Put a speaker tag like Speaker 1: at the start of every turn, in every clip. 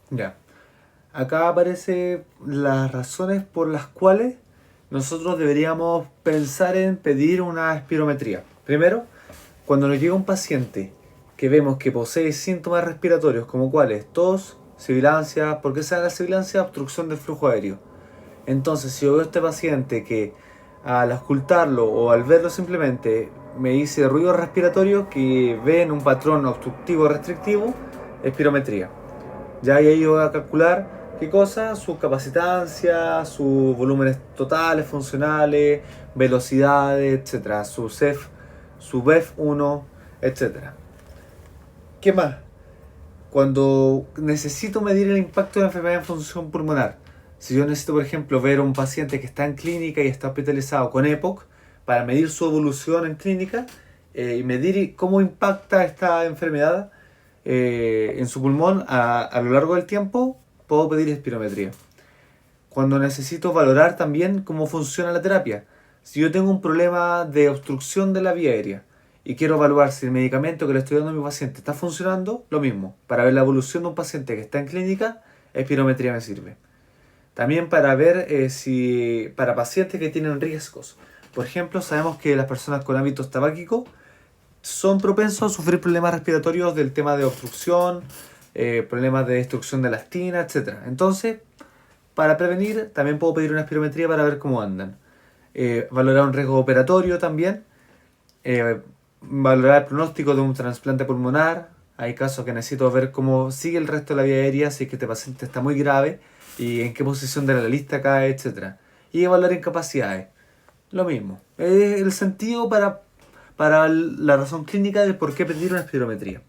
Speaker 1: Ya. Acá aparecen las razones por las cuales nosotros deberíamos pensar en pedir una espirometría. Primero, cuando nos llega un paciente que vemos que posee síntomas respiratorios como cuáles, tos, sibilancia, ¿por qué se da la sibilancia? Obstrucción del flujo aéreo. Entonces, si yo veo a este paciente que al auscultarlo o al verlo simplemente me dice ruido respiratorio que ve en un patrón obstructivo restrictivo, espirometría. Ya y ahí yo voy a calcular qué cosa, su capacitancia, sus volúmenes totales funcionales, velocidades, etcétera, su CEF, su BEF1, etcétera. ¿Qué más? Cuando necesito medir el impacto de la enfermedad en función pulmonar, si yo necesito, por ejemplo, ver a un paciente que está en clínica y está hospitalizado con EPOC para medir su evolución en clínica y medir cómo impacta esta enfermedad en su pulmón a lo largo del tiempo, puedo pedir espirometría. Cuando necesito valorar también cómo funciona la terapia, si yo tengo un problema de obstrucción de la vía aérea y quiero evaluar si el medicamento que le estoy dando a mi paciente está funcionando, lo mismo. Para ver la evolución de un paciente que está en clínica, espirometría me sirve. También para ver si para pacientes que tienen riesgos. Por ejemplo, sabemos que las personas con hábitos tabáquicos son propensos a sufrir problemas respiratorios del tema de obstrucción, problemas de destrucción de la actina, etc. Entonces, para prevenir, también puedo pedir una espirometría para ver cómo andan. Valorar un riesgo operatorio también. Valorar el pronóstico de un trasplante pulmonar. Hay casos que necesito ver cómo sigue el resto de la vía aérea, si es que este paciente está muy grave y en qué posición de la lista cae, etc. Y evaluar incapacidades. Lo mismo. Es el sentido para la razón clínica del por qué pedir una espirometría.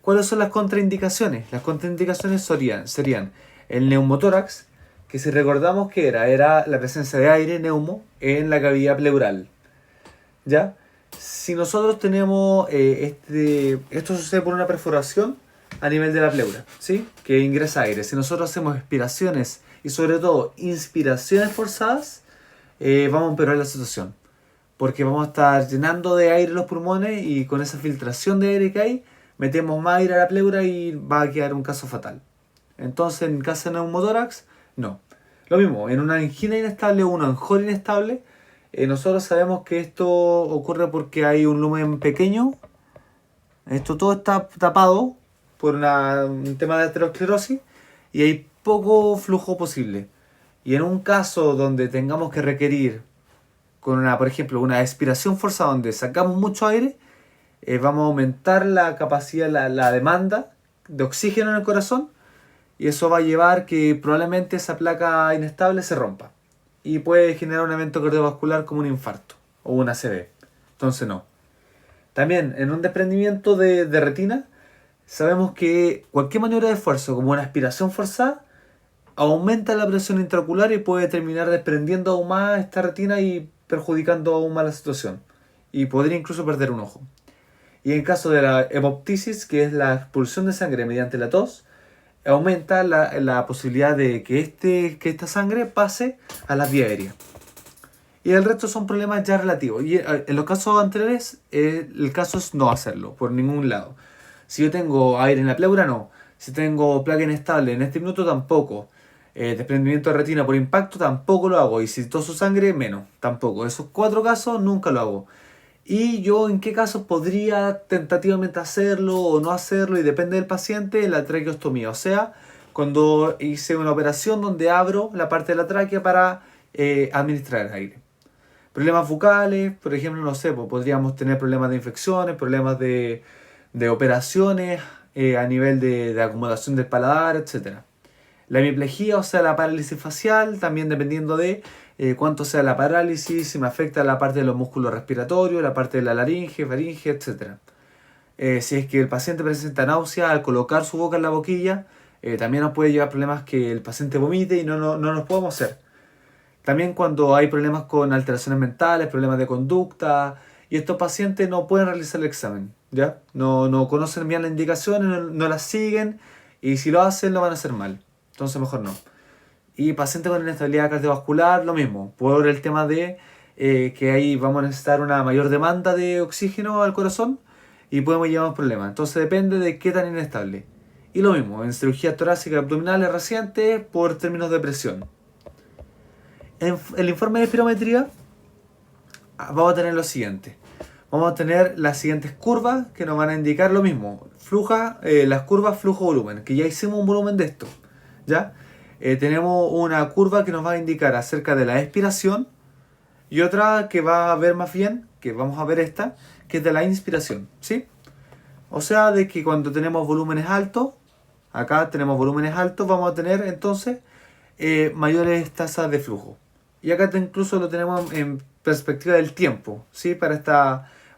Speaker 1: ¿Cuáles son las contraindicaciones? Las contraindicaciones serían el neumotórax, que si recordamos que era la presencia de aire, neumo, en la cavidad pleural. ¿Ya? Si nosotros tenemos esto sucede por una perforación a nivel de la pleura, ¿sí? Que ingresa aire. Si nosotros hacemos expiraciones y sobre todo inspiraciones forzadas, vamos a empeorar la situación. Porque vamos a estar llenando de aire los pulmones y con esa filtración de aire que hay, metemos más aire a la pleura y va a quedar un caso fatal. Entonces, en caso de neumotórax, no. Lo mismo, en una angina inestable o un anjor inestable, nosotros sabemos que esto ocurre porque hay un lumen pequeño, esto todo está tapado por un tema de aterosclerosis y hay poco flujo posible. Y en un caso donde tengamos que requerir con una, por ejemplo, una expiración forzada donde sacamos mucho aire, vamos a aumentar la capacidad, la demanda de oxígeno en el corazón y eso va a llevar que probablemente esa placa inestable se rompa y puede generar un evento cardiovascular como un infarto o una ACV. Entonces no. También en un desprendimiento de retina sabemos que cualquier maniobra de esfuerzo como una aspiración forzada aumenta la presión intraocular y puede terminar desprendiendo aún más esta retina y perjudicando aún más la situación. Y podría incluso perder un ojo. Y en caso de la hemoptisis, que es la expulsión de sangre mediante la tos, aumenta la posibilidad de que esta sangre pase a las vías aéreas. Y el resto son problemas ya relativos. Y en los casos anteriores, el caso es no hacerlo, por ningún lado. Si yo tengo aire en la pleura, no. Si tengo placa inestable en este minuto, tampoco. Desprendimiento de retina por impacto, tampoco lo hago. Y si toso sangre, menos, tampoco. Esos cuatro casos, nunca lo hago. Y yo en qué casos podría tentativamente hacerlo o no hacerlo, y depende del paciente, la traqueostomía. O sea, cuando hice una operación donde abro la parte de la tráquea para administrar el aire. Problemas bucales, por ejemplo, no sé, pues podríamos tener problemas de infecciones, problemas de operaciones a nivel de acomodación del paladar, etcétera. La hemiplegia, o sea, la parálisis facial, también dependiendo de cuánto sea la parálisis, si me afecta la parte de los músculos respiratorios, la parte de la laringe, faringe, etcétera. Si es que el paciente presenta náusea al colocar su boca en la boquilla, también nos puede llevar problemas que el paciente vomite y no nos podemos hacer. También cuando hay problemas con alteraciones mentales, problemas de conducta, y estos pacientes no pueden realizar el examen, ¿ya? No conocen bien las indicaciones, no las siguen, y si lo hacen lo van a hacer mal. Entonces mejor no. Y pacientes con inestabilidad cardiovascular, lo mismo. Por el tema de que ahí vamos a necesitar una mayor demanda de oxígeno al corazón y podemos llevar problemas. Entonces depende de qué tan inestable. Y lo mismo, en cirugía torácica abdominales recientes por términos de presión. En el informe de espirometría vamos a tener lo siguiente. Vamos a tener las siguientes curvas que nos van a indicar lo mismo. Las curvas flujo-volumen, que ya hicimos un volumen de esto. ¿Ya? Tenemos una curva que nos va a indicar acerca de la expiración y otra que va a ver más bien, que vamos a ver esta, que es de la inspiración. ¿Sí? O sea, de que cuando tenemos volúmenes altos, acá tenemos volúmenes altos, vamos a tener entonces mayores tasas de flujo. Y acá incluso lo tenemos en perspectiva del tiempo, ¿sí?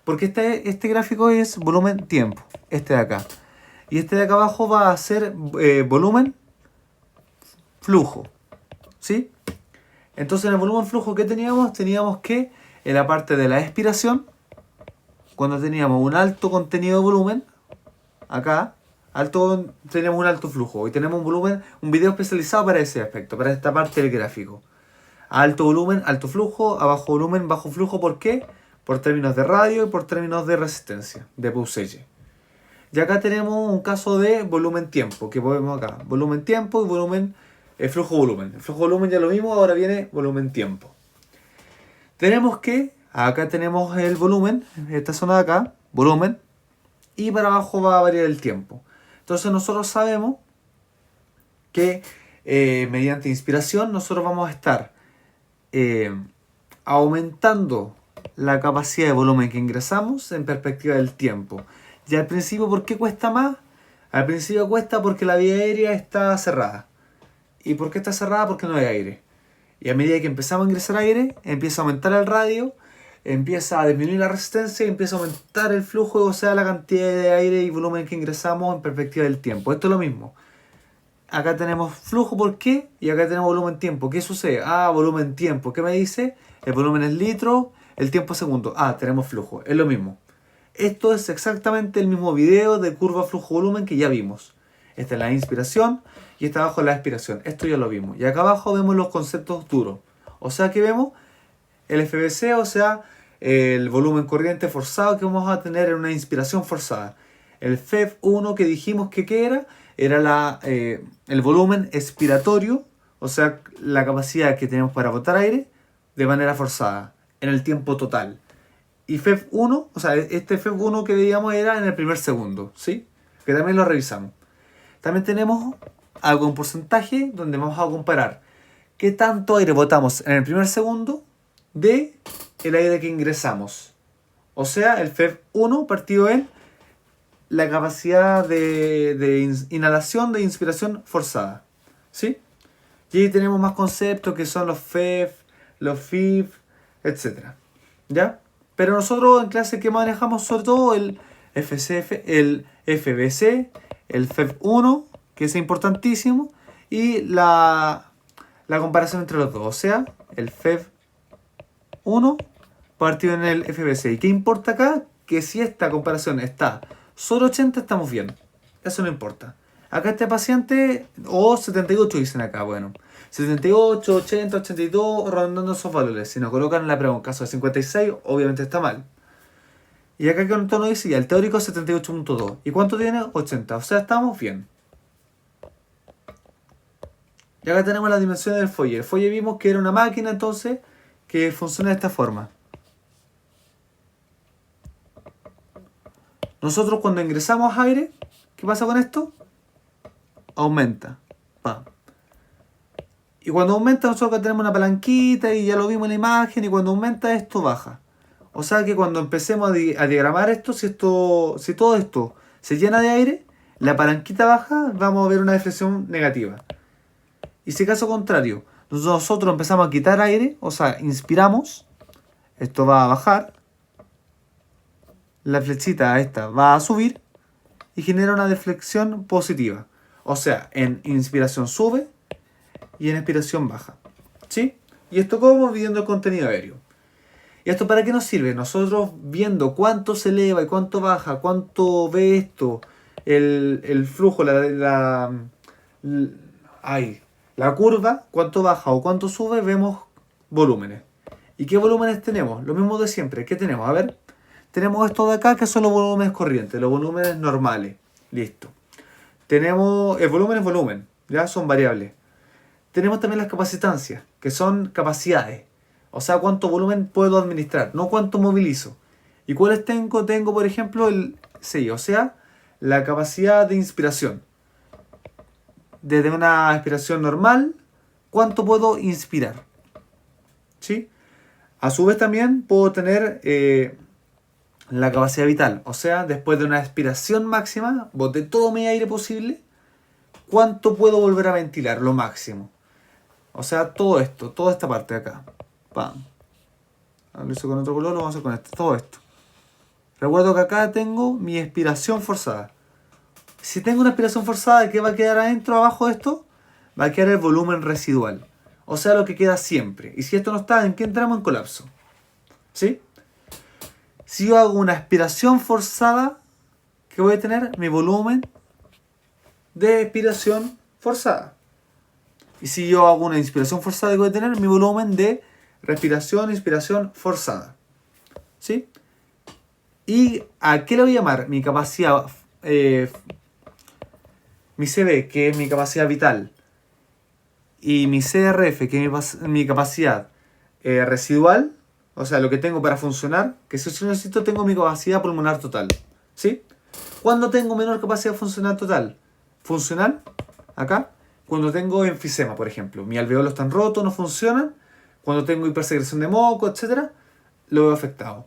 Speaker 1: Porque este gráfico es volumen-tiempo, este de acá. Y este de acá abajo va a ser volumen-flujo, ¿sí? Entonces en el volumen-flujo que teníamos que en la parte de la expiración, cuando teníamos un alto contenido de volumen, acá, teníamos un alto flujo. Y tenemos un video especializado para ese aspecto, para esta parte del gráfico. Alto volumen, alto flujo, a bajo volumen, bajo flujo. ¿Por qué? Por términos de radio y por términos de resistencia, de Poussage. Y acá tenemos un caso de volumen-tiempo, que vemos acá. Volumen-tiempo y flujo-volumen. El flujo-volumen ya lo mismo, ahora viene volumen-tiempo. Acá tenemos el volumen, esta zona de acá, volumen, y para abajo va a variar el tiempo. Entonces nosotros sabemos que mediante inspiración nosotros vamos a estar aumentando la capacidad de volumen que ingresamos en perspectiva del tiempo. Y al principio, ¿por qué cuesta más? Al principio cuesta porque la vía aérea está cerrada. ¿Y por qué está cerrada? Porque no hay aire. Y a medida que empezamos a ingresar aire, empieza a aumentar el radio, empieza a disminuir la resistencia y empieza a aumentar el flujo, o sea, la cantidad de aire y volumen que ingresamos en perspectiva del tiempo. Esto es lo mismo. Acá tenemos flujo, ¿por qué? Y acá tenemos volumen-tiempo. ¿Qué sucede? Volumen-tiempo. ¿Qué me dice? El volumen es litro, el tiempo es segundo. Tenemos flujo. Es lo mismo. Esto es exactamente el mismo video de curva flujo-volumen que ya vimos. Esta es la inspiración y esta abajo es la expiración. Esto ya lo vimos. Y acá abajo vemos los conceptos duros. O sea que vemos el FBC, o sea, el volumen corriente forzado que vamos a tener en una inspiración forzada. El FEV1 que dijimos que ¿qué era? Era el volumen expiratorio, o sea, la capacidad que tenemos para botar aire de manera forzada, en el tiempo total. Y FEV1, o sea, este FEV1 que veíamos era en el primer segundo, ¿sí? Que también lo revisamos. También tenemos algo en porcentaje donde vamos a comparar qué tanto aire botamos en el primer segundo de el aire que ingresamos. O sea, el FEV1 partido en la capacidad de inhalación de inspiración forzada, ¿sí? Y ahí tenemos más conceptos que son los FEV, los FIV, etc. ¿Ya? Pero nosotros en clase que manejamos sobre todo el el FBC, el FEV1, que es importantísimo, y la comparación entre los dos, o sea, el FEV1 partido en el FBC. ¿Y qué importa acá? Que si esta comparación está sobre 80 estamos bien. Eso no importa. Acá este paciente, o 78 dicen acá, bueno. 78, 80, 82, rondando esos valores. Si nos colocan en la prueba un caso de 56, obviamente está mal. Y acá que el tono dice ya, el teórico es 78.2. ¿Y cuánto tiene? 80. O sea, estamos bien. Y acá tenemos las dimensiones del fuelle. El fuelle vimos que era una máquina entonces que funciona de esta forma. Nosotros cuando ingresamos aire, ¿qué pasa con esto? Aumenta. Y cuando aumenta nosotros acá tenemos una palanquita y ya lo vimos en la imagen, y cuando aumenta esto baja. O sea que cuando empecemos a diagramar esto, si todo esto se llena de aire, la palanquita baja, vamos a ver una deflexión negativa. Y si caso contrario, nosotros empezamos a quitar aire, o sea, inspiramos, esto va a bajar, la flechita esta va a subir y genera una deflexión positiva. O sea, en inspiración sube y en expiración baja. ¿Sí? Y esto como viendo el contenido aéreo. ¿Y esto para qué nos sirve? Nosotros viendo cuánto se eleva y cuánto baja, cuánto ve esto, el flujo, la curva, cuánto baja o cuánto sube, vemos volúmenes. ¿Y qué volúmenes tenemos? Lo mismo de siempre. ¿Qué tenemos? A ver, tenemos esto de acá que son los volúmenes corrientes, los volúmenes normales. Listo. Tenemos el volumen es volumen, ya son variables. Tenemos también las capacitancias, que son capacidades. O sea, cuánto volumen puedo administrar, no cuánto movilizo. ¿Y cuáles tengo? Tengo, por ejemplo, el CI, o sea, la capacidad de inspiración. Desde una inspiración normal, ¿cuánto puedo inspirar? ¿Sí? A su vez también puedo tener la capacidad vital. O sea, después de una expiración máxima, boté todo mi aire posible, ¿cuánto puedo volver a ventilar? Lo máximo. O sea, todo esto, toda esta parte de acá. Pam. Lo hice con otro color, lo vamos a hacer con este. Todo esto. Recuerdo que acá tengo mi expiración forzada. Si tengo una expiración forzada, ¿qué va a quedar adentro, abajo de esto? Va a quedar el volumen residual. O sea, lo que queda siempre. Y si esto no está, ¿en qué entramos? En colapso. ¿Sí? Si yo hago una expiración forzada, ¿qué voy a tener? Mi volumen de expiración forzada. Y si yo hago una inspiración forzada, ¿qué voy a tener? Mi volumen de respiración, inspiración forzada. ¿Sí? ¿Y a qué le voy a llamar? Mi capacidad, mi CB, que es mi capacidad vital, y mi CRF, que es mi capacidad residual, o sea, lo que tengo para funcionar, que si yo necesito tengo mi capacidad pulmonar total. ¿Sí? ¿Cuándo tengo menor capacidad funcional total? Funcional, acá, cuando tengo enfisema, por ejemplo. Mi alveolo están rotos, no funcionan. Cuando tengo hipersecreción de moco, etc., lo veo afectado.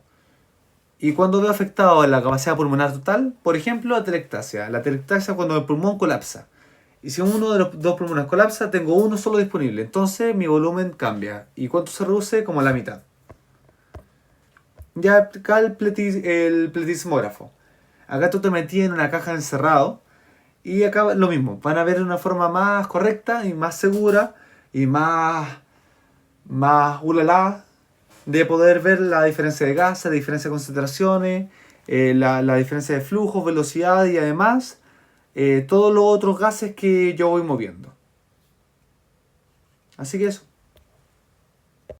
Speaker 1: Y cuando veo afectado la capacidad pulmonar total, por ejemplo, la telectasia. La telectasia es cuando el pulmón colapsa. Y si uno de los dos pulmones colapsa, tengo uno solo disponible. Entonces mi volumen cambia. ¿Y cuánto se reduce? Como la mitad. Ya acá el pletismógrafo. Acá tú te metí en una caja encerrado. Y acá lo mismo. Van a ver de una forma más correcta y más segura. Y más ulala, de poder ver la diferencia de gases, la diferencia de concentraciones, la diferencia de flujos, velocidad y además todos los otros gases que yo voy moviendo. Así que eso.